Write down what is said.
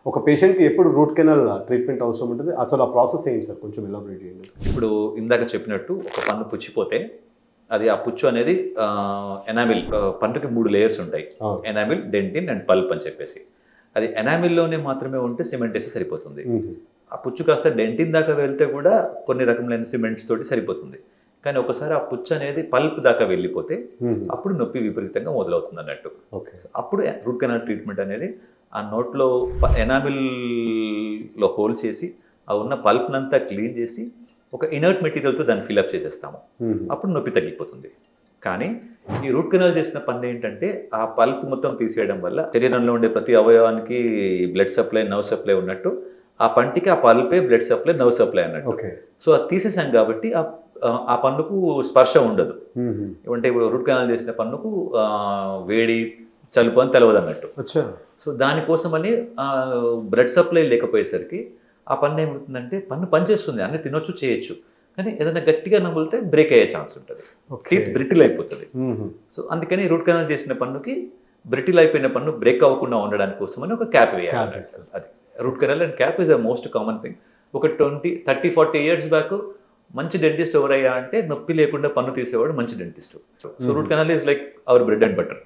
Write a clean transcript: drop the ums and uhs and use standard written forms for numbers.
ఒక పేషెంట్కి ఎప్పుడు రూట్ కెనాల్ ట్రీట్మెంట్ అవసరం ఉంటుంది, అసలు ఆ ప్రాసెస్ ఏంటి సార్, కొంచెం ఎలాబరేట్ చేయండి. ఇప్పుడు ఇందాక చెప్పినట్టు ఒక పన్ను పుచ్చిపోతే అది ఆ పుచ్చు అనేది ఎనామిల్, పన్నుకి 3 లేయర్స్ ఉంటాయి. ఎనామిల్, డెంటిన్ అండ్ పల్ప్ అని చెప్పేసి. అది ఎనామిల్లోనే మాత్రమే ఉంటే సిమెంట్ వేస్తే సరిపోతుంది. ఆ పుచ్చు కాస్త డెంటిన్ దాకా వెళ్తే కూడా కొన్ని రకములైన సిమెంట్స్ తోటి సరిపోతుంది. కానీ ఒకసారి ఆ పుచ్చు అనేది పల్ప్ దాకా వెళ్ళిపోతే అప్పుడు నొప్పి విపరీతంగా మొదలవుతుంది అన్నట్టు. అప్పుడు రూట్ కెనాల్ ట్రీట్మెంట్ అనేది ఆ నోట్లో ఎనామిల్లో హోల్ చేసి ఆ ఉన్న పల్ప్నంతా క్లీన్ చేసి ఒక ఇనర్ట్ మెటీరియల్తో దాన్ని ఫిల్అప్ చేసేస్తాము. అప్పుడు నొప్పి తగ్గిపోతుంది. కానీ ఈ రూట్ కెనాల్ చేసిన పన్ను ఏంటంటే ఆ పల్ప్ మొత్తం తీసేయడం వల్ల శరీరంలో ఉండే ప్రతి అవయవానికి బ్లడ్ సప్లై, నర్వ్ సప్లై ఉన్నట్టు ఆ పంటికి ఆ పల్పే బ్లడ్ సప్లై, నర్వ్ సప్లై అన్నట్టు. సో అది తీసేసాం కాబట్టి ఆ పన్నుకు స్పర్శ ఉండదు. అంటే ఇప్పుడు రూట్ కెనాల్ చేసిన పన్నుకు వేడి, చలుపు అని తెలవదు అన్నట్టు. సో దానికోసమని బ్లడ్ సప్లై లేకపోయేసరికి ఆ పన్ను ఏమవుతుందంటే పన్ను పనిచేస్తుంది, అన్ని తినొచ్చు, చేయొచ్చు, కానీ ఏదైనా గట్టిగా నములితే బ్రేక్ అయ్యే ఛాన్స్ ఉంటుంది. టీత్ బ్రిటిల్ అయిపోతుంది. సో అందుకని రూట్ కెనాల్ చేసిన పన్నుకి బ్రిటిల్ అయిపోయిన పన్ను బ్రేక్ అవ్వకుండా ఉండడానికి కోసమని ఒక క్యాప్ వేయాలి. అది root canal and cap is the most common thing. ఒక 30-40 ఇయర్స్ బ్యాక్ మంచి డెంటిస్ట్ ఎవరయ్యా అంటే నొప్పి లేకుండా పన్ను తీసేవాడు మంచి dentist. So root canal is like our bread and butter.